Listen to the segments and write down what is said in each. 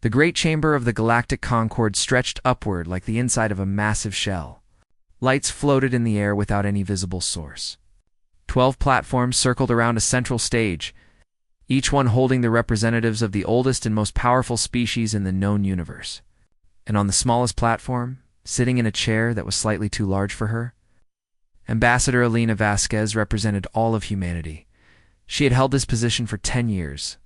The great chamber of the Galactic Concorde stretched upward like the inside of a massive shell. Lights floated in the air without any visible source. 12 platforms circled around a central stage, each one holding the representatives of the oldest and most powerful species in the known universe. And on the smallest platform, sitting in a chair that was slightly too large for her, Ambassador Elena Vasquez represented all of humanity. She had held this position for 10 years.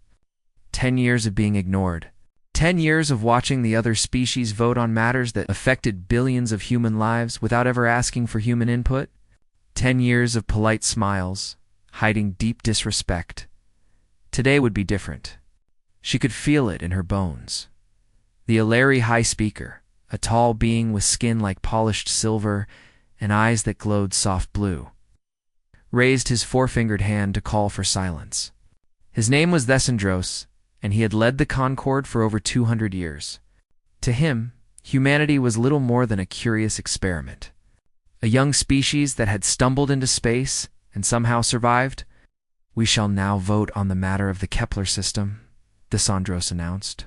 10 years of being ignored. 10 years of watching the other species vote on matters that affected billions of human lives without ever asking for human input. 10 years of polite smiles, hiding deep disrespect. Today would be different. She could feel it in her bones. The Illyri High Speaker, a tall being with skin like polished silver and eyes that glowed soft blue, raised his four-fingered hand to call for silence. His name was Thesandros, and he had led the Concorde for over 200 years. To him, humanity was little more than a curious experiment. A young species that had stumbled into space and somehow survived. "We shall now vote on the matter of the Kepler system," Thesandros announced.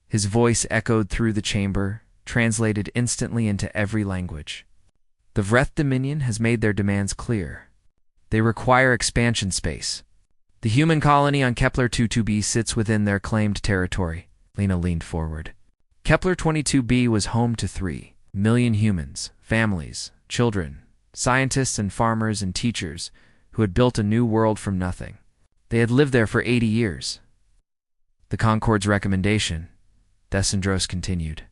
His voice echoed through the chamber, translated instantly into every language. The Vreth Dominion has made their demands clear. They require expansion space. The human colony on Kepler 22b sits within their claimed territory. Lena leaned forward. Kepler 22b was home to 3 million humans, families, children, scientists and farmers and teachers who had built a new world from nothing. They had lived there for 80 years. The Concorde's recommendation, Thesandros continued,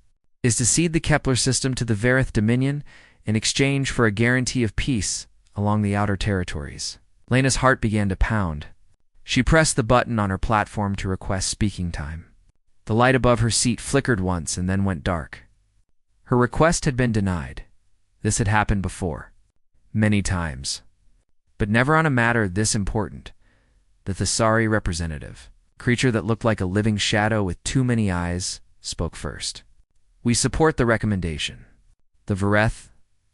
is to cede the Kepler system to the Vareth Dominion in exchange for a guarantee of peace along the outer territories. Lena's heart began to pound. She pressed the button on her platform to request speaking time. The light above her seat flickered once and then went dark. Her request had been denied. This had happened before. Many times. But never on a matter this important. The Thesari representative, a creature that looked like a living shadow with too many eyes, spoke first. "We support the recommendation. The Vareth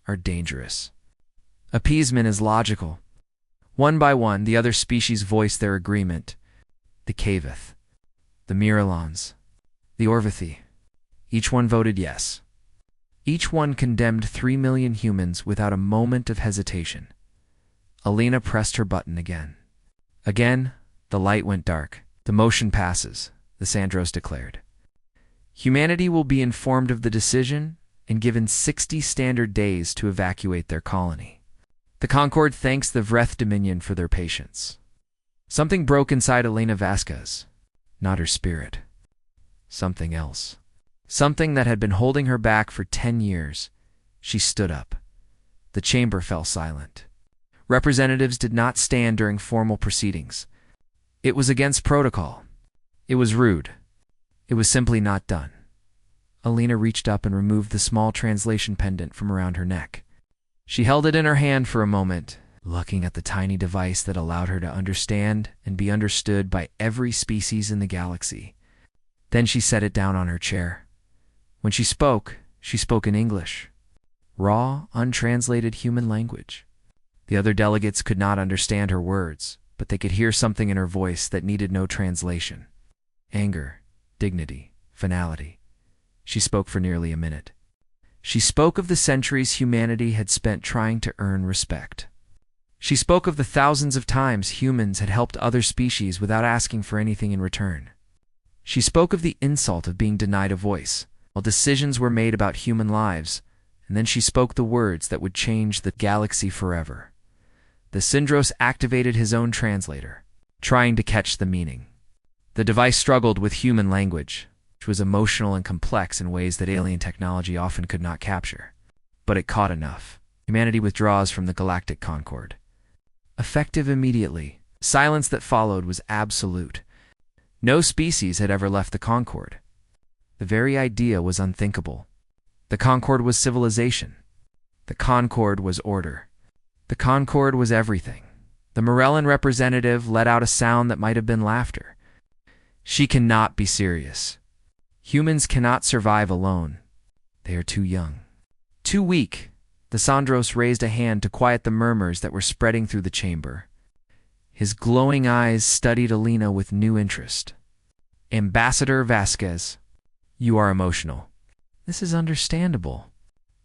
are dangerous. Appeasement is logical." One by one, the other species voiced their agreement. The Kaveth, the Miralons, the Orvathi. Each one voted yes. Each one condemned 3 million humans without a moment of hesitation. Alina pressed her button again. Again, the light went dark. "The motion passes," Thesandros declared. "Humanity will be informed of the decision and given 60 standard days to evacuate their colony." The Concorde thanks the Vreth Dominion for their patience. Something broke inside Elena Vasquez. Not her spirit. Something else. Something that had been holding her back for 10 years. She stood up. The chamber fell silent. Representatives did not stand during formal proceedings. It was against protocol. It was rude. It was simply not done. Alina reached up and removed the small translation pendant from around her neck. She held it in her hand for a moment, looking at the tiny device that allowed her to understand and be understood by every species in the galaxy. Then she set it down on her chair. When she spoke in English. Raw, untranslated human language. The other delegates could not understand her words, but they could hear something in her voice that needed no translation. Anger, dignity, finality. She spoke for nearly a minute. She spoke of the centuries humanity had spent trying to earn respect. She spoke of the thousands of times humans had helped other species without asking for anything in return. She spoke of the insult of being denied a voice, while decisions were made about human lives, and then she spoke the words that would change the galaxy forever. Thesandros activated his own translator, trying to catch the meaning. The device struggled with human language, which was emotional and complex in ways that alien technology often could not capture. But it caught enough. Humanity withdraws from the Galactic Concorde. Effective immediately, silence that followed was absolute. No species had ever left the Concorde. The very idea was unthinkable. The Concorde was civilization. The Concorde was order. The Concorde was everything. The Morellan representative let out a sound that might have been laughter. "She cannot be serious. Humans cannot survive alone. They are too young. Too weak." Thesandros raised a hand to quiet the murmurs that were spreading through the chamber. His glowing eyes studied Alina with new interest. "Ambassador Vasquez, You are emotional. This is understandable.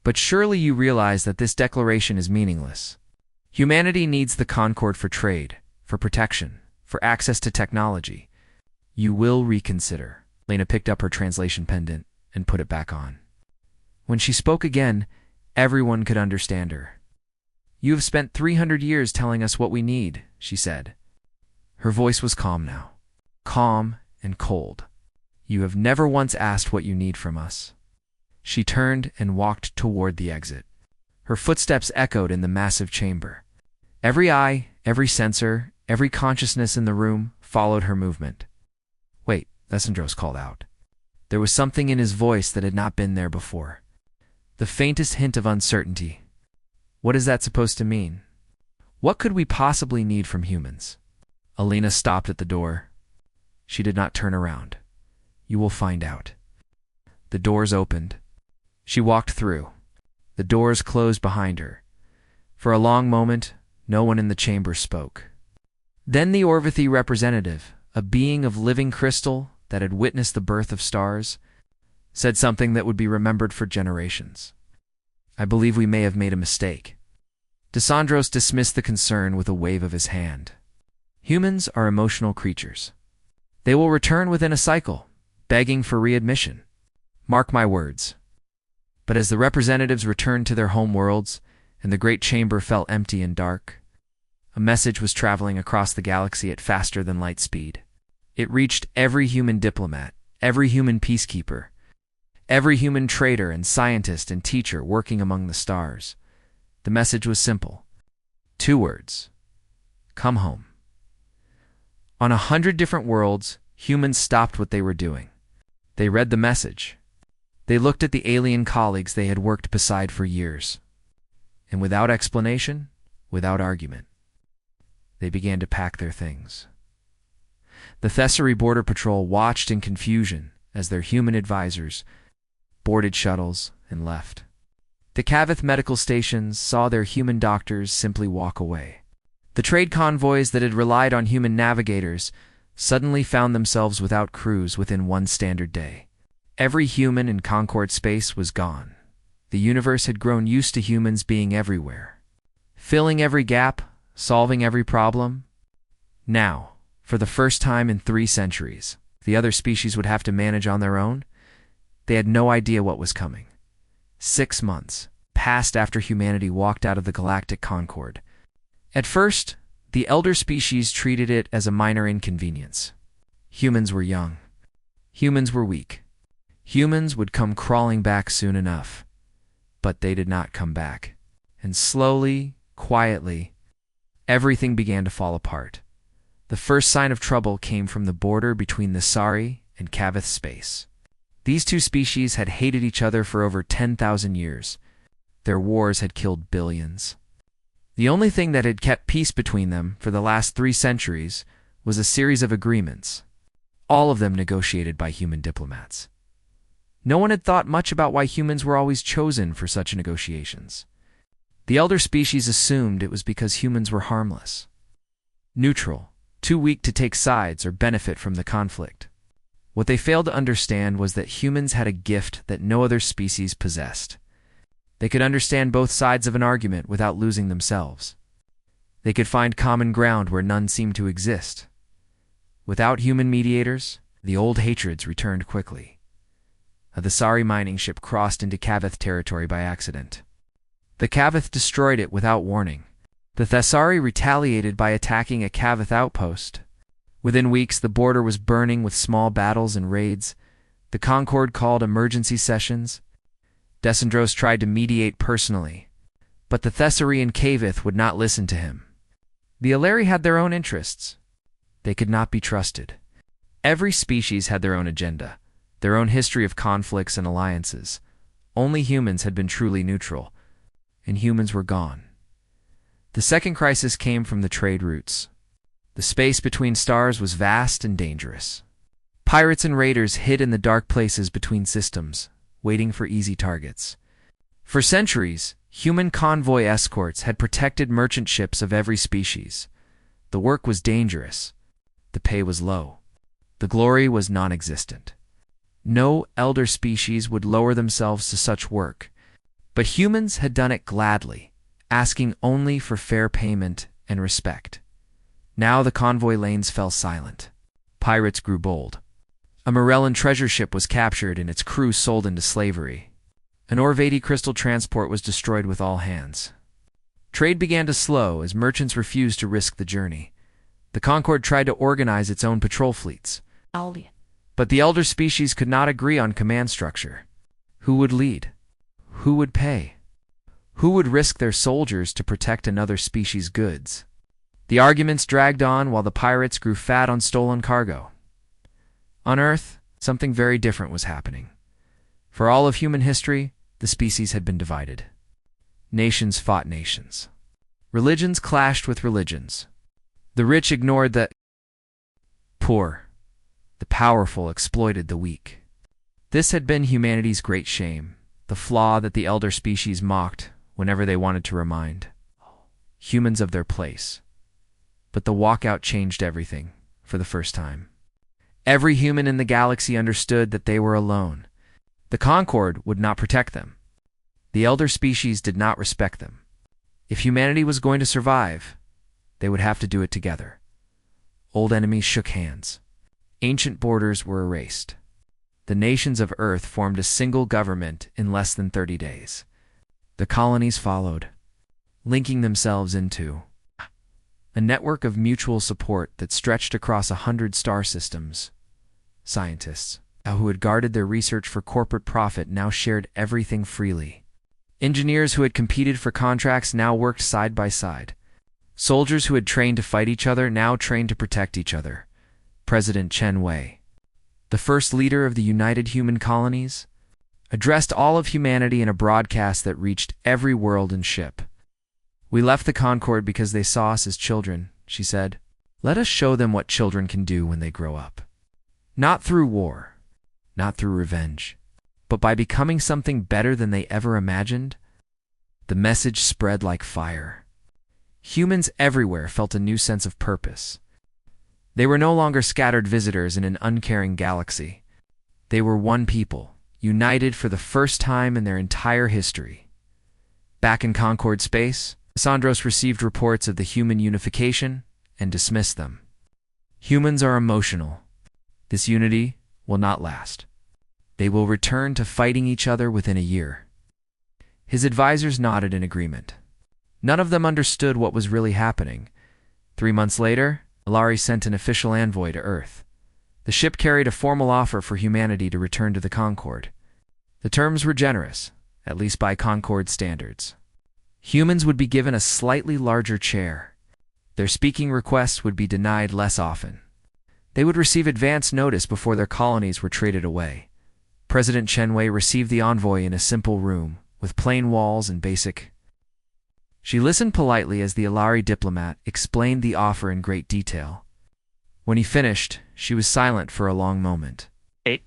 But surely you realize that this declaration is meaningless. Humanity needs the Concord for trade, for protection, for access to technology. You will reconsider. Lena picked up her translation pendant and put it back on. When she spoke again, everyone could understand her. You have spent 300 years telling us what we need, she said. Her voice was calm now. Calm and cold. You have never once asked what you need from us. She turned and walked toward the exit. Her footsteps echoed in the massive chamber. Every eye, every sensor, every consciousness in the room followed her movement. Wait, Thesandros called out. There was something in his voice that had not been there before. The faintest hint of uncertainty. What is that supposed to mean? What could we possibly need from humans? Alina stopped at the door. She did not turn around. You will find out. The doors opened. She walked through. The doors closed behind her. For a long moment, no one in the chamber spoke. Then the Orvathy representative, a being of living crystal that had witnessed the birth of stars, said something that would be remembered for generations. I believe we may have made a mistake. Desandros dismissed the concern with a wave of his hand. Humans are emotional creatures. They will return within a cycle, begging for readmission. Mark my words. But as the representatives returned to their home worlds, and the great chamber fell empty and dark, a message was traveling across the galaxy at faster than light speed. It reached every human diplomat, every human peacekeeper, every human trader and scientist and teacher working among the stars. The message was simple. 2 words. Come home. On 100 different worlds, humans stopped what they were doing. They read the message. They looked at the alien colleagues they had worked beside for years. And without explanation, without argument, they began to pack their things. The Thessary Border Patrol watched in confusion as their human advisors boarded shuttles and left. The Kavith medical stations saw their human doctors simply walk away. The trade convoys that had relied on human navigators suddenly found themselves without crews within 1 standard day. Every human in Concord space was gone. The universe had grown used to humans being everywhere, filling every gap, solving every problem. Now, for the first time in 3 centuries, the other species would have to manage on their own. They had no idea what was coming. 6 months passed after humanity walked out of the Galactic Concord. At first, the elder species treated it as a minor inconvenience. Humans were young. Humans were weak. Humans would come crawling back soon enough. But they did not come back. And slowly, quietly, everything began to fall apart. The first sign of trouble came from the border between the Sari and Kavith space. These 2 species had hated each other for over 10,000 years. Their wars had killed billions. The only thing that had kept peace between them for the last 3 centuries was a series of agreements, all of them negotiated by human diplomats. No one had thought much about why humans were always chosen for such negotiations. The elder species assumed it was because humans were harmless, neutral, too weak to take sides or benefit from the conflict. What they failed to understand was that humans had a gift that no other species possessed. They could understand both sides of an argument without losing themselves. They could find common ground where none seemed to exist. Without human mediators, the old hatreds returned quickly. A Thessari mining ship crossed into Kavith territory by accident. The Kavith destroyed it without warning. The Thessari retaliated by attacking a Kavith outpost. Within weeks, the border was burning with small battles and raids. The Concord called emergency sessions. Desandros tried to mediate personally, but the Thessary and Kavith would not listen to him. The Aleri had their own interests. They could not be trusted. Every species had their own agenda, their own history of conflicts and alliances. Only humans had been truly neutral, and humans were gone. The second crisis came from the trade routes. The space between stars was vast and dangerous. Pirates and raiders hid in the dark places between systems, waiting for easy targets. For centuries, human convoy escorts had protected merchant ships of every species. The work was dangerous. The pay was low. The glory was non-existent. No elder species would lower themselves to such work, but humans had done it gladly, asking only for fair payment and respect. Now the convoy lanes fell silent. Pirates grew bold. A Morellan treasure ship was captured and its crew sold into slavery. An Orvadi crystal transport was destroyed with all hands. Trade began to slow as merchants refused to risk the journey. The Concorde tried to organize its own patrol fleets. But the elder species could not agree on command structure. Who would lead? Who would pay? Who would risk their soldiers to protect another species' goods? The arguments dragged on while the pirates grew fat on stolen cargo. On Earth, something very different was happening. For all of human history, the species had been divided. Nations fought nations. Religions clashed with religions. The rich ignored the poor. The powerful exploited the weak. This had been humanity's great shame, the flaw that the elder species mocked whenever they wanted to remind humans of their place. But the walkout changed everything for the first time. Every human in the galaxy understood that they were alone. The Concorde would not protect them. The elder species did not respect them. If humanity was going to survive, they would have to do it together. Old enemies shook hands. Ancient borders were erased. The nations of Earth formed a single government in less than 30 days. The colonies followed, linking themselves into a network of mutual support that stretched across 100 star systems. Scientists, who had guarded their research for corporate profit, now shared everything freely. Engineers who had competed for contracts now worked side by side. Soldiers who had trained to fight each other now trained to protect each other. President Chen Wei, the first leader of the United Human Colonies, addressed all of humanity in a broadcast that reached every world and ship. "We left the Concorde because they saw us as children," she said. "Let us show them what children can do when they grow up. Not through war, not through revenge, but by becoming something better than they ever imagined." The message spread like fire. Humans everywhere felt a new sense of purpose. They were no longer scattered visitors in an uncaring galaxy. They were one people, united for the first time in their entire history. Back in Concorde space, Sandros received reports of the human unification and dismissed them. Humans are emotional. This unity will not last. They will return to fighting each other within a year. His advisors nodded in agreement. None of them understood what was really happening. 3 months later, Alari sent an official envoy to Earth. The ship carried a formal offer for humanity to return to the Concorde. The terms were generous, at least by Concorde standards. Humans would be given a slightly larger chair. Their speaking requests would be denied less often. They would receive advance notice before their colonies were traded away. President Chen Wei received the envoy in a simple room, with plain walls and basic. She listened politely as the Alari diplomat explained the offer in great detail. When he finished, she was silent for a long moment. "Do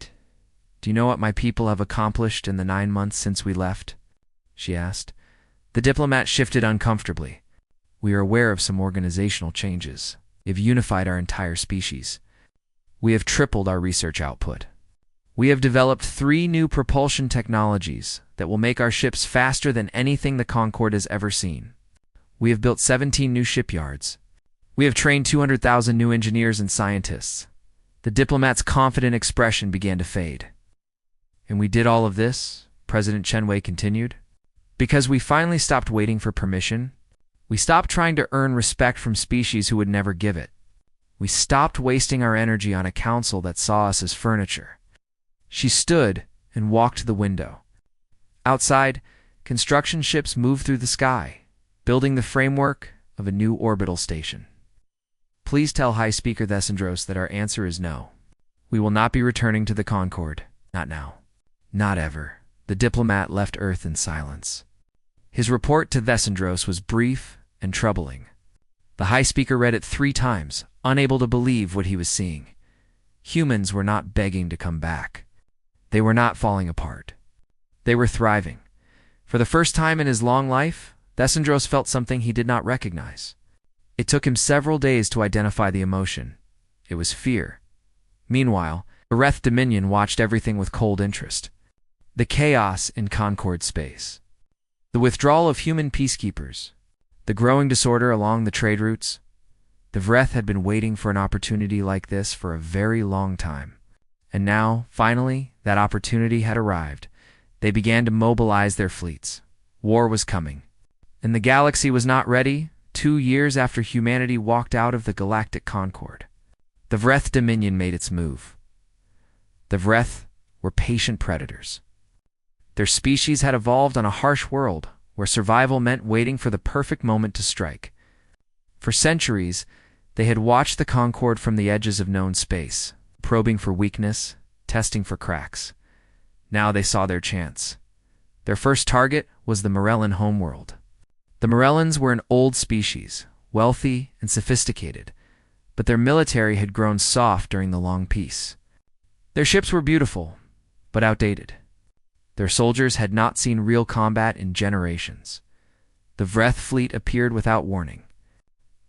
you know what my people have accomplished in the 9 months since we left?" she asked. The diplomat shifted uncomfortably. "We are aware of some organizational changes. We have unified our entire species. We have tripled our research output. We have developed 3 new propulsion technologies that will make our ships faster than anything the Concorde has ever seen. We have built 17 new shipyards. We have trained 200,000 new engineers and scientists." The diplomat's confident expression began to fade. "And we did all of this," President Chen Wei continued, "because we finally stopped waiting for permission. We stopped trying to earn respect from species who would never give it. We stopped wasting our energy on a council that saw us as furniture." She stood and walked to the window. Outside, construction ships moved through the sky, building the framework of a new orbital station. "Please tell High Speaker Thesandros that our answer is no. We will not be returning to the Concorde. Not now. Not ever." The diplomat left Earth in silence. His report to Thesandros was brief and troubling. The High Speaker read it 3 times, unable to believe what he was seeing. Humans were not begging to come back. They were not falling apart. They were thriving. For the first time in his long life, Thesandros felt something he did not recognize. It took him several days to identify the emotion. It was fear. Meanwhile, The Wrath Dominion watched everything with cold interest. The chaos in Concord space. The withdrawal of human peacekeepers. The growing disorder along the trade routes. The Vreth had been waiting for an opportunity like this for a very long time. And now, finally, that opportunity had arrived. They began to mobilize their fleets. War was coming. And the galaxy was not ready 2 years after humanity walked out of the Galactic Concord. The Vreth Dominion made its move. The Vreth were patient predators. Their species had evolved on a harsh world where survival meant waiting for the perfect moment to strike. For centuries, they had watched the Concord from the edges of known space, probing for weakness, testing for cracks. Now they saw their chance. Their first target was the Morellan homeworld. The Morellans were an old species, wealthy and sophisticated, but their military had grown soft during the long peace. Their ships were beautiful, but outdated. Their soldiers had not seen real combat in generations. The Vreth fleet appeared without warning.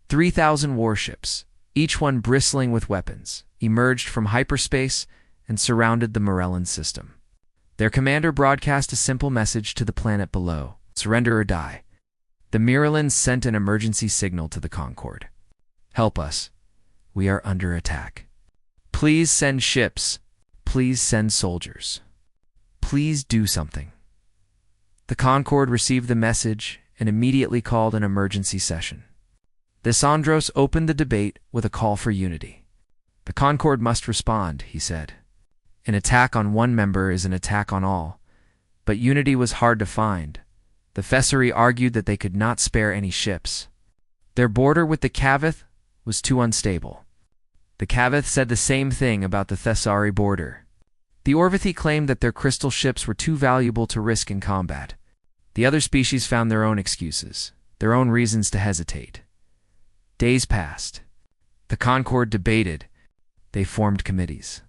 3,000 warships, each one bristling with weapons, emerged from hyperspace and surrounded the Morellan system. Their commander broadcast a simple message to the planet below: surrender or die. The Morellans sent an emergency signal to the Concord. Help us. We are under attack. Please send ships. Please send soldiers. Please do something. The Concord received the message and immediately called an emergency session. Lysandros opened the debate with a call for unity. The Concord must respond, he said. An attack on one member is an attack on all, but unity was hard to find. The Thessari argued that they could not spare any ships. Their border with the Cavith was too unstable. The Cavith said the same thing about the Thessari border. The Orvithi claimed that their crystal ships were too valuable to risk in combat. The other species found their own excuses, their own reasons to hesitate. Days passed. The Concord debated. They formed committees.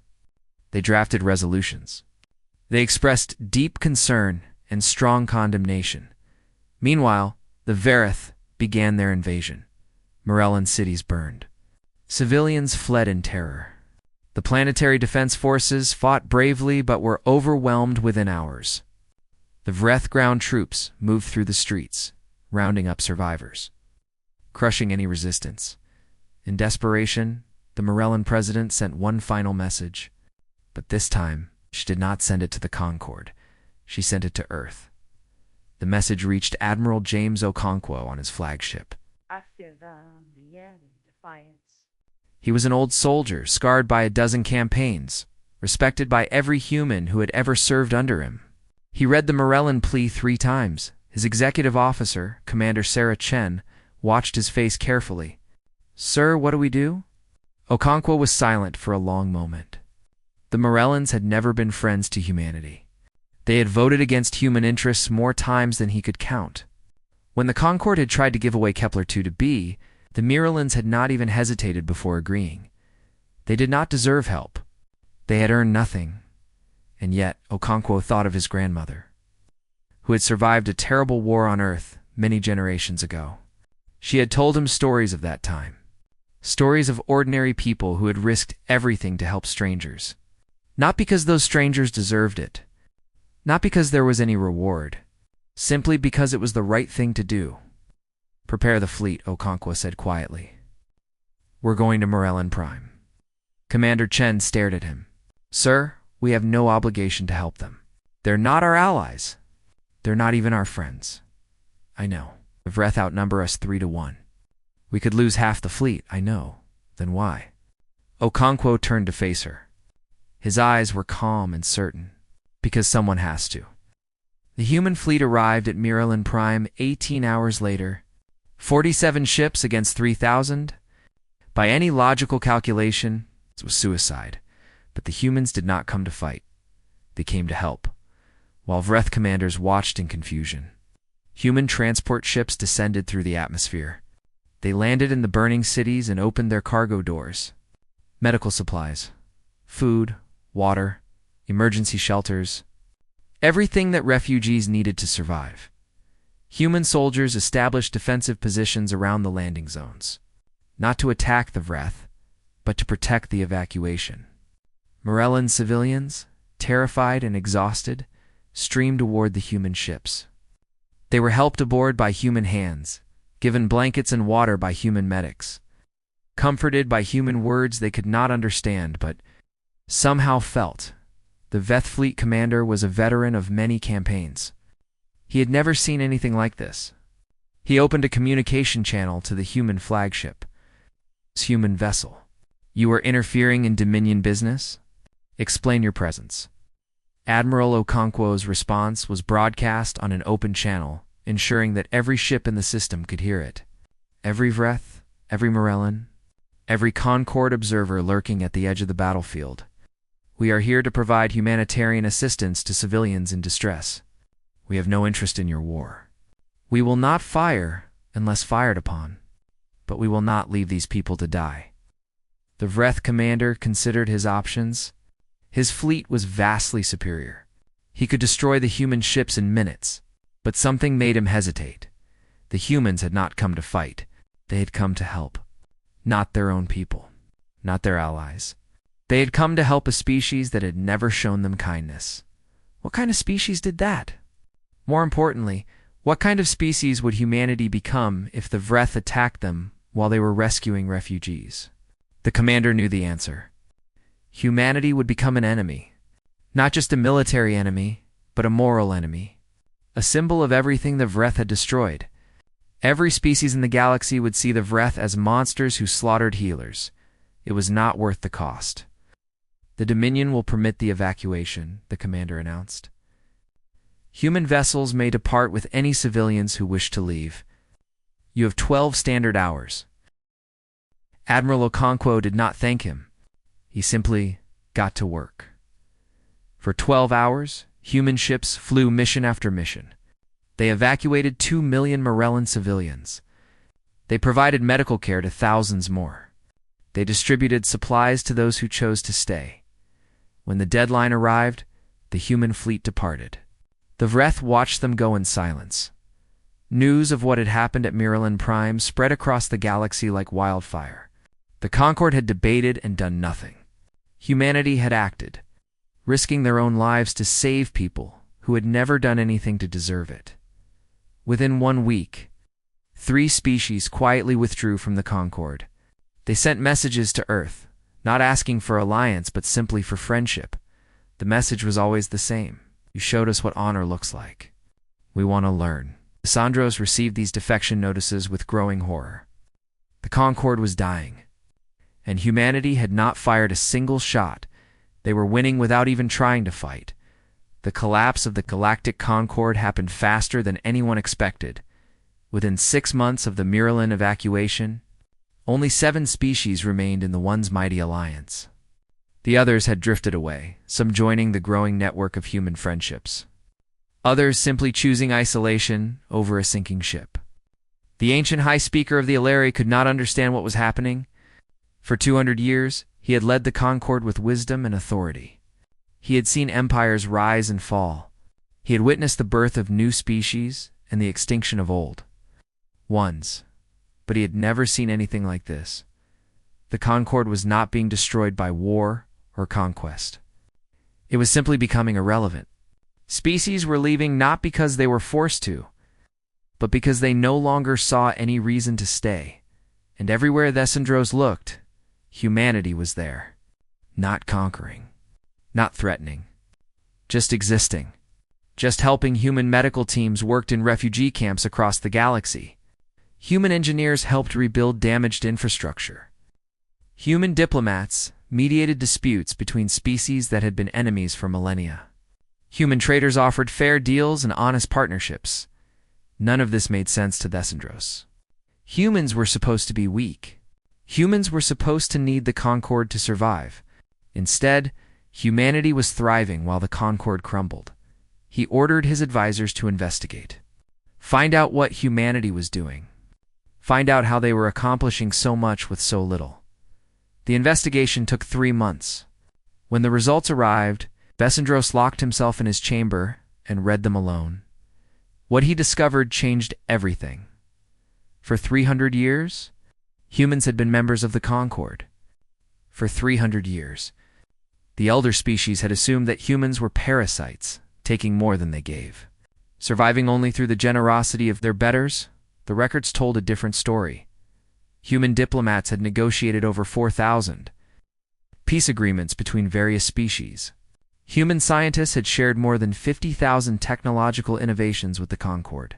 They drafted resolutions. They expressed deep concern and strong condemnation. Meanwhile, the Verith began their invasion. Morellan cities burned. Civilians fled in terror. The planetary defense forces fought bravely but were overwhelmed within hours. The Vreth ground troops moved through the streets, rounding up survivors, crushing any resistance. In desperation, the Morellan president sent one final message, but this time she did not send it to the Concord. She sent it to Earth. The message reached Admiral James Okonkwo on his flagship. After the defiance. He was an old soldier, scarred by a dozen campaigns, respected by every human who had ever served under him. He read the Morellan plea 3 times. His executive officer, Commander Sarah Chen, watched his face carefully. "Sir, what do we do?" Okonkwo was silent for a long moment. The Morellans had never been friends to humanity. They had voted against human interests more times than he could count. When the Concord had tried to give away Kepler-2 to B, the Morellans had not even hesitated before agreeing. They did not deserve help. They had earned nothing. And yet, Okonkwo thought of his grandmother, who had survived a terrible war on Earth many generations ago. She had told him stories of that time. Stories of ordinary people who had risked everything to help strangers. Not because those strangers deserved it. Not because there was any reward. Simply because it was the right thing to do. "Prepare the fleet," Okonkwo said quietly. "We're going to Morellan Prime." Commander Chen stared at him. "Sir, we have no obligation to help them. They're not our allies. They're not even our friends. I know. The Vreth outnumber us 3-1. We could lose half the fleet, I know. Then why?" Okonkwo turned to face her. His eyes were calm and certain. Because someone has to. The human fleet arrived at Morellan Prime 18 hours later. 47 ships against 3,000? By any logical calculation, it was suicide. But the humans did not come to fight. They came to help, while Vreth commanders watched in confusion. Human transport ships descended through the atmosphere. They landed in the burning cities and opened their cargo doors. Medical supplies, food, water, emergency shelters, everything that refugees needed to survive. Human soldiers established defensive positions around the landing zones, not to attack the Vreth, but to protect the evacuation. Morellan civilians, terrified and exhausted, streamed toward the human ships. They were helped aboard by human hands, given blankets and water by human medics, comforted by human words they could not understand but somehow felt. The Veth fleet commander was a veteran of many campaigns. He had never seen anything like this. He opened a communication channel to the human flagship. Human vessel. You are interfering in Dominion business? Explain your presence. Admiral Okonkwo's response was broadcast on an open channel, ensuring that every ship in the system could hear it. Every Vreth, every Morellan, every Concord observer lurking at the edge of the battlefield. We are here to provide humanitarian assistance to civilians in distress. We have no interest in your war. We will not fire unless fired upon, but we will not leave these people to die. The Vreth commander considered his options. His fleet was vastly superior. He could destroy the human ships in minutes, but something made him hesitate. The humans had not come to fight. They had come to help. Not their own people. Not their allies. They had come to help a species that had never shown them kindness. What kind of species did that? More importantly, what kind of species would humanity become if the Vreth attacked them while they were rescuing refugees? The commander knew the answer. Humanity would become an enemy. Not just a military enemy, but a moral enemy. A symbol of everything the Vreth had destroyed. Every species in the galaxy would see the Vreth as monsters who slaughtered healers. It was not worth the cost. The Dominion will permit the evacuation, the commander announced. Human vessels may depart with any civilians who wish to leave. You have 12 standard hours. Admiral Okonkwo did not thank him. He simply got to work. For 12 hours, human ships flew mission after mission. They evacuated 2 million Morellan civilians. They provided medical care to thousands more. They distributed supplies to those who chose to stay. When the deadline arrived, the human fleet departed. The Vreth watched them go in silence. News of what had happened at Miralyn Prime spread across the galaxy like wildfire. The Concord had debated and done nothing. Humanity had acted, risking their own lives to save people who had never done anything to deserve it. Within 1 week, 3 species quietly withdrew from the Concord. They sent messages to Earth, not asking for alliance but simply for friendship. The message was always the same. You showed us what honor looks like. We want to learn. Sandros received these defection notices with growing horror. The Concord was dying, and humanity had not fired a single shot. They were winning without even trying to fight. The collapse of the Galactic Concord happened faster than anyone expected. Within 6 months of the Miralyn evacuation, only 7 species remained in the once mighty alliance. The others had drifted away, some joining the growing network of human friendships. Others simply choosing isolation over a sinking ship. The ancient High Speaker of the Illyri could not understand what was happening. For 200 years, he had led the Concord with wisdom and authority. He had seen empires rise and fall. He had witnessed the birth of new species and the extinction of old ones. But he had never seen anything like this. The Concord was not being destroyed by war or conquest. It was simply becoming irrelevant. Species were leaving not because they were forced to, but because they no longer saw any reason to stay. And everywhere Thesandros looked, humanity was there. Not conquering. Not threatening. Just existing. Just helping. Human medical teams worked in refugee camps across the galaxy. Human engineers helped rebuild damaged infrastructure. Human diplomats mediated disputes between species that had been enemies for millennia. Human traders offered fair deals and honest partnerships. None of this made sense to Thesandros. Humans were supposed to be weak. Humans were supposed to need the Concord to survive. Instead, humanity was thriving while the Concord crumbled. He ordered his advisors to investigate. Find out what humanity was doing. Find out how they were accomplishing so much with so little. The investigation took 3 months. When the results arrived, Thesandros locked himself in his chamber and read them alone. What he discovered changed everything. For 300 years, humans had been members of the Concord. For 300 years, The elder species had assumed that humans were parasites, taking more than they gave. Surviving only through the generosity of their betters, the records told a different story. Human diplomats had negotiated over 4,000 peace agreements between various species. Human scientists had shared more than 50,000 technological innovations with the Concord.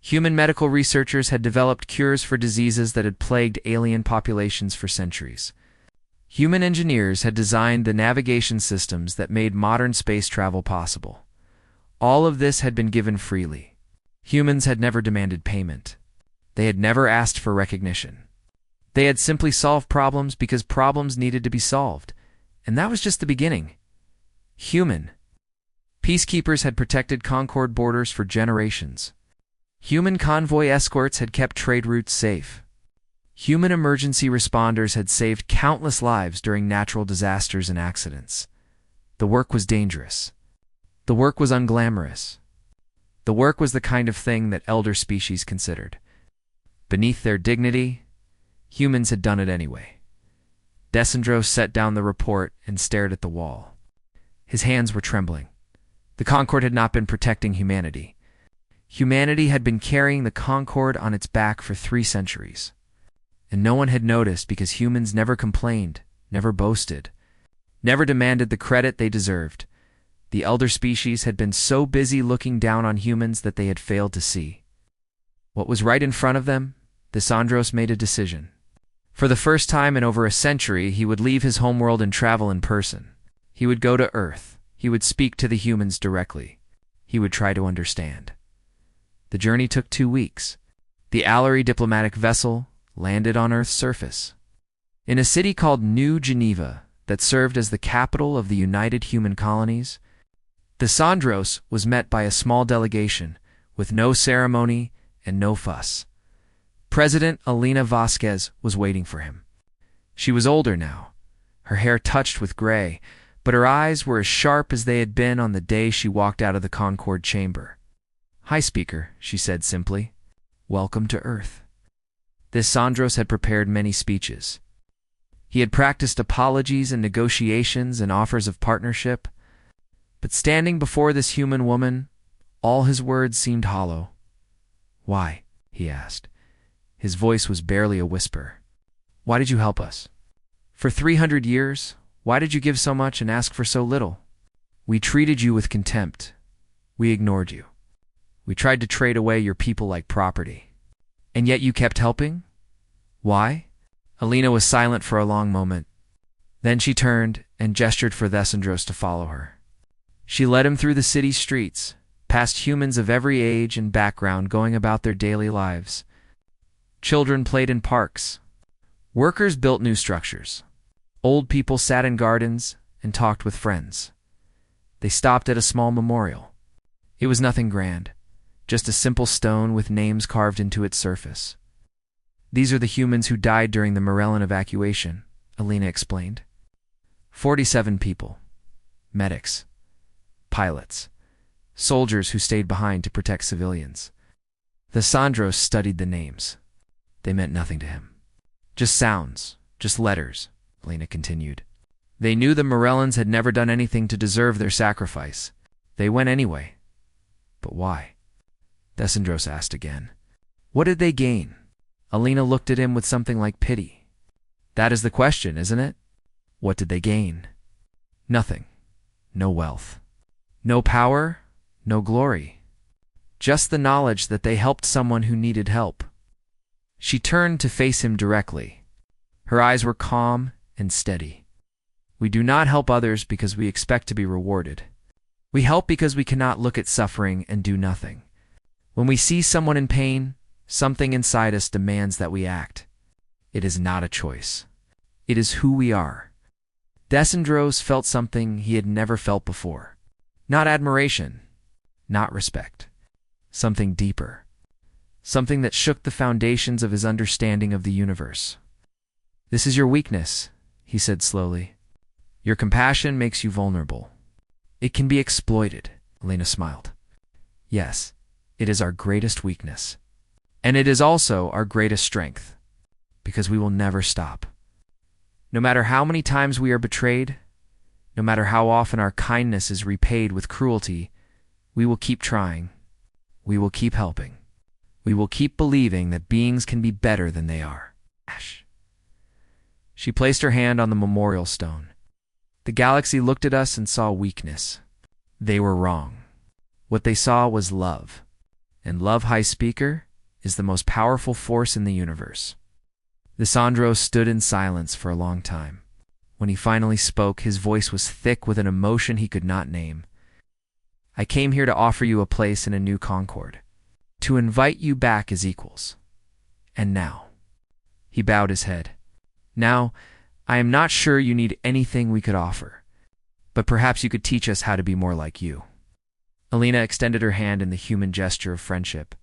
Human medical researchers had developed cures for diseases that had plagued alien populations for centuries. Human engineers had designed the navigation systems that made modern space travel possible. All of this had been given freely. Humans had never demanded payment. They had never asked for recognition. They had simply solved problems because problems needed to be solved. And that was just the beginning. Human peacekeepers had protected Concord borders for generations. Human convoy escorts had kept trade routes safe. Human emergency responders had saved countless lives during natural disasters and accidents. The work was dangerous. The work was unglamorous. The work was the kind of thing that elder species considered. Beneath their dignity, humans had done it anyway. Desandros set down the report and stared at the wall. His hands were trembling. The Concord had not been protecting humanity. Humanity had been carrying the Concord on its back for 3 centuries. And no one had noticed because humans never complained, never boasted, never demanded the credit they deserved. The elder species had been so busy looking down on humans that they had failed to see what was right in front of them. Desandros made a decision. For the first time in over a century, he would leave his homeworld and travel in person. He would go to Earth. He would speak to the humans directly. He would try to understand. The journey took 2 weeks. The Allery diplomatic vessel landed on Earth's surface. In a city called New Geneva that served as the capital of the United Human Colonies, Desandros was met by a small delegation with no ceremony and no fuss. President Elena Vasquez was waiting for him. She was older now, her hair touched with gray, but her eyes were as sharp as they had been on the day she walked out of the Concord chamber. "Hi, Speaker," she said simply. "Welcome to Earth." Desandros had prepared many speeches. He had practiced apologies and negotiations and offers of partnership. But standing before this human woman, all his words seemed hollow. "Why?" he asked. His voice was barely a whisper. "Why did you help us? For 300 years, why did you give so much and ask for so little? We treated you with contempt. We ignored you. We tried to trade away your people like property. And yet you kept helping? Why?" Elena was silent for a long moment. Then she turned and gestured for Desandros to follow her. She led him through the city streets, past humans of every age and background going about their daily lives. Children played in parks. Workers built new structures. Old people sat in gardens and talked with friends. They stopped at a small memorial. It was nothing grand, just a simple stone with names carved into its surface. "These are the humans who died during the Morellan evacuation," Elena explained. 47 people. Medics. Pilots. Soldiers who stayed behind to protect civilians. Desandros studied the names. They meant nothing to him. "Just sounds, just letters," Elena continued. "They knew the Morellans had never done anything to deserve their sacrifice. They went anyway. But why?" Desandros asked again. "What did they gain?" Elena looked at him with something like pity. "That is the question, isn't it? What did they gain? Nothing. No wealth. No power, no glory. Just the knowledge that they helped someone who needed help." She turned to face him directly. Her eyes were calm and steady. "We do not help others because we expect to be rewarded. We help because we cannot look at suffering and do nothing. When we see someone in pain, something inside us demands that we act. It is not a choice. It is who we are." Desandros felt something he had never felt before. Not admiration, not respect. Something deeper. Something that shook the foundations of his understanding of the universe. "This is your weakness," he said slowly. "Your compassion makes you vulnerable. It can be exploited," Elena smiled. "Yes, it is our greatest weakness. And it is also our greatest strength, because we will never stop. No matter how many times we are betrayed, No matter how often our kindness is repaid with cruelty, we will keep trying. We will keep helping. We will keep believing that beings can be better than they are. Ash. She placed her hand on the memorial stone. The galaxy looked at us and saw weakness. They were wrong. What they saw was love. And love, High Speaker, is the most powerful force in the universe. Lissandro stood in silence for a long time. When he finally spoke, his voice was thick with an emotion he could not name. I came here to offer you a place in a new Concord, to invite you back as equals. And now, he bowed his head. Now, I am not sure you need anything we could offer, but perhaps you could teach us how to be more like you. Alina extended her hand in the human gesture of friendship.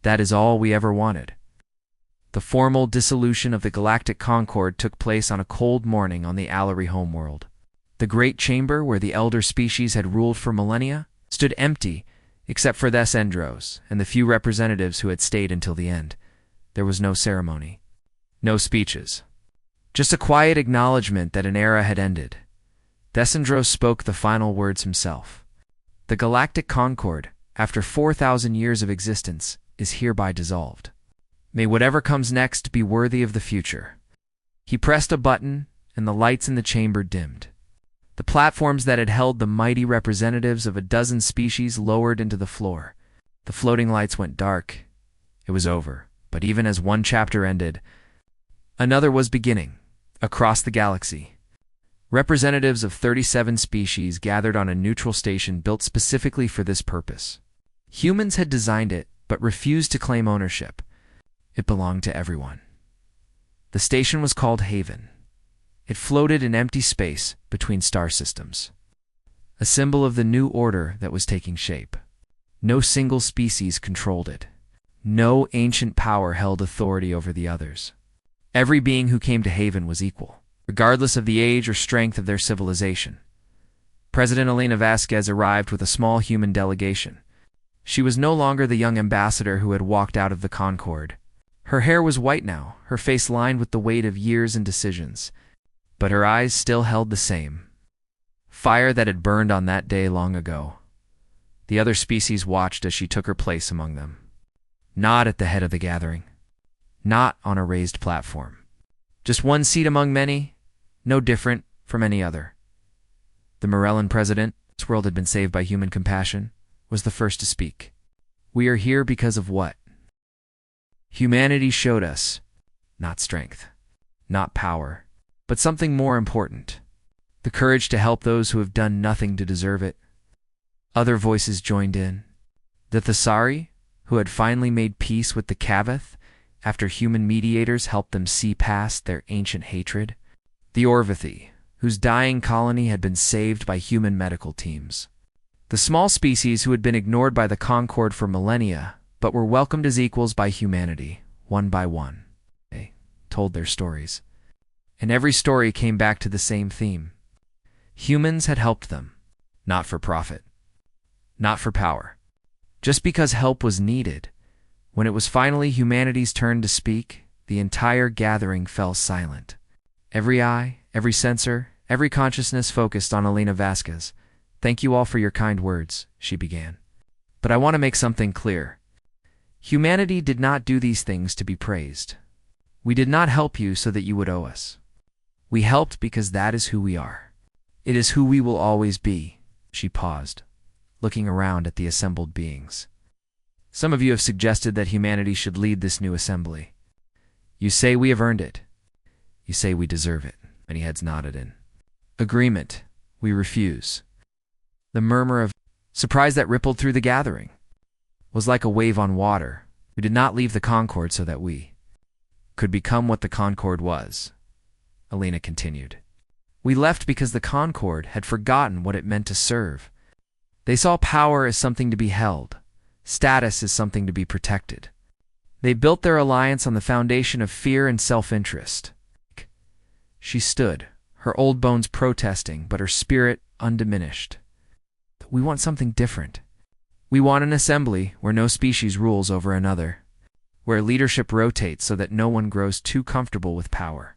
That is all we ever wanted. The formal dissolution of the Galactic Concord took place on a cold morning on the Allery homeworld. The great chamber where the elder species had ruled for millennia stood empty, except for the Endros and the few representatives who had stayed until the end. There was no ceremony, no speeches, just a quiet acknowledgement that an era had ended. Descendros spoke the final words himself. The Galactic Concord, after 4,000 years of existence, is hereby dissolved. May whatever comes next be worthy of the future. He pressed a button, and the lights in the chamber dimmed. The platforms that had held the mighty representatives of a dozen species lowered into the floor. The floating lights went dark. It was over, but even as one chapter ended, another was beginning, across the galaxy. Representatives of 37 species gathered on a neutral station built specifically for this purpose. Humans had designed it, but refused to claim ownership. It belonged to everyone. The station was called Haven. It floated in empty space between star systems, a symbol of the new order that was taking shape. No single species controlled it. No ancient power held authority over the others. Every being who came to Haven was equal, regardless of the age or strength of their civilization. President Elena Vasquez arrived with a small human delegation. She was no longer the young ambassador who had walked out of the Concord. Her hair was white now, her face lined with the weight of years and decisions, but her eyes still held the same fire that had burned on that day long ago. The other species watched as she took her place among them. Not at the head of the gathering, not on a raised platform. Just one seat among many, no different from any other. The Morellan president, this world had been saved by human compassion, was the first to speak. We are here because of what? Humanity showed us, not strength, not power, but something more important, the courage to help those who have done nothing to deserve it. Other voices joined in. The Thesari, who had finally made peace with the Cavath after human mediators helped them see past their ancient hatred. The Orvathi, whose dying colony had been saved by human medical teams. The small species who had been ignored by the Concord for millennia, but were welcomed as equals by humanity, one by one. They told their stories. And every story came back to the same theme. Humans had helped them, not for profit, not for power. Just because help was needed, when it was finally humanity's turn to speak, the entire gathering fell silent. Every eye, every sensor, every consciousness focused on Elena Vasquez. Thank you all for your kind words, she began. But I want to make something clear. Humanity did not do these things to be praised. We did not help you so that you would owe us. We helped because that is who we are. It is who we will always be. She paused, looking around at the assembled beings. Some of you have suggested that humanity should lead this new assembly. You say we have earned it. You say we deserve it. Many heads nodded in agreement. We refuse. The murmur of surprise that rippled through the gathering was like a wave on water. We did not leave the Concord so that we could become what the Concord was. Alina continued. We left because the Concord had forgotten what it meant to serve. They saw power as something to be held, status as something to be protected. They built their alliance on the foundation of fear and self-interest. She stood, her old bones protesting, but her spirit undiminished. We want something different. We want an assembly where no species rules over another, where leadership rotates so that no one grows too comfortable with power,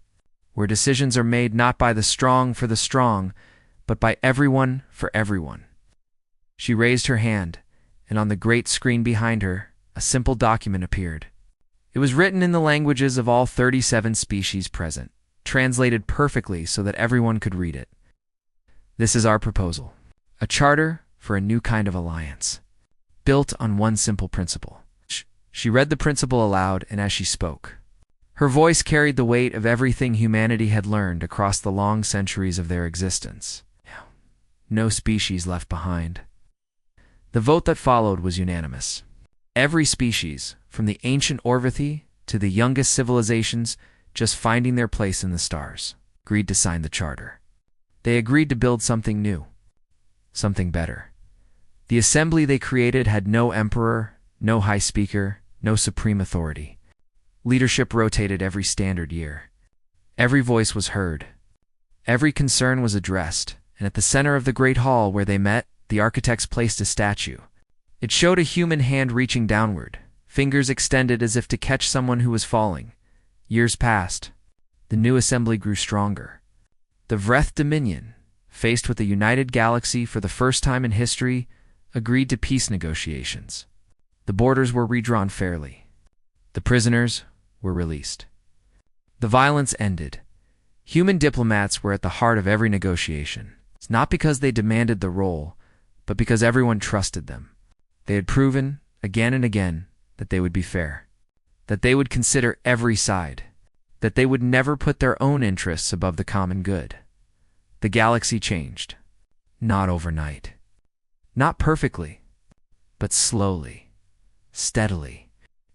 where decisions are made not by the strong for the strong, but by everyone for everyone. She raised her hand, and on the great screen behind her, a simple document appeared. It was written in the languages of all 37 species present, translated perfectly so that everyone could read it. This is our proposal, a charter for a new kind of alliance, built on one simple principle. She read the principle aloud, and as she spoke, her voice carried the weight of everything humanity had learned across the long centuries of their existence. No species left behind. The vote that followed was unanimous. Every species, from the ancient Orvithy to the youngest civilizations just finding their place in the stars, agreed to sign the charter. They agreed to build something new, something better. The assembly they created had no emperor, no high speaker, no supreme authority. Leadership rotated every standard year. Every voice was heard. Every concern was addressed, and at the center of the great hall where they met, the architects placed a statue. It showed a human hand reaching downward, fingers extended as if to catch someone who was falling. Years passed. The new assembly grew stronger. The Vreth Dominion, faced with a united galaxy for the first time in history, agreed to peace negotiations. The borders were redrawn fairly. The prisoners were released. The violence ended. Human diplomats were at the heart of every negotiation. It's not because they demanded the role, but because everyone trusted them. They had proven, again and again, that they would be fair, that they would consider every side, that they would never put their own interests above the common good. The galaxy changed. Not overnight. Not perfectly, but slowly, steadily.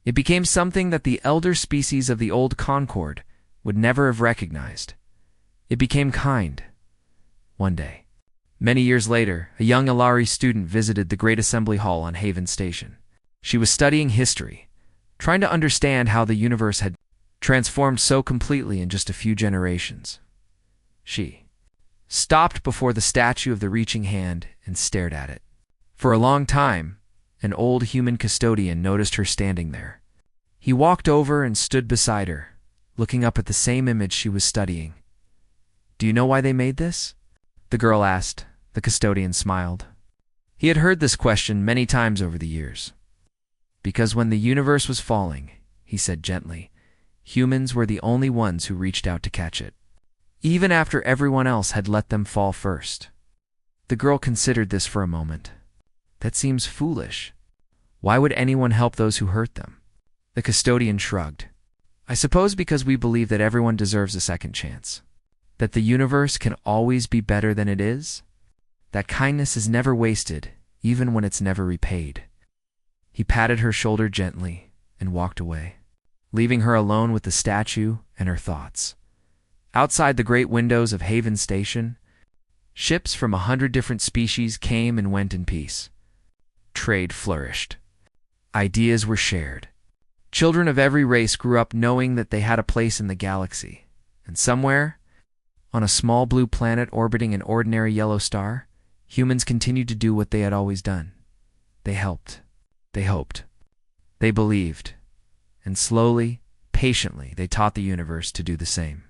It became something that the elder species of the old Concord would never have recognized. It became kind. One day, many years later, a young Alari student visited the Great Assembly Hall on Haven Station. She was studying history, trying to understand how the universe had transformed so completely in just a few generations. She stopped before the statue of the reaching hand and stared at it. For a long time, an old human custodian noticed her standing there. He walked over and stood beside her, looking up at the same image she was studying. "Do you know why they made this?" the girl asked. The custodian smiled. He had heard this question many times over the years. Because when the universe was falling, he said gently, humans were the only ones who reached out to catch it, even after everyone else had let them fall first. The girl considered this for a moment. That seems foolish. Why would anyone help those who hurt them? The custodian shrugged. I suppose because we believe that everyone deserves a second chance. That the universe can always be better than it is. That kindness is never wasted, even when it's never repaid. He patted her shoulder gently and walked away, leaving her alone with the statue and her thoughts. Outside the great windows of Haven Station, ships from 100 different species came and went in peace. Trade flourished. Ideas were shared. Children of every race grew up knowing that they had a place in the galaxy. And somewhere, on a small blue planet orbiting an ordinary yellow star, humans continued to do what they had always done. They helped. They hoped. They believed. And slowly, patiently, they taught the universe to do the same.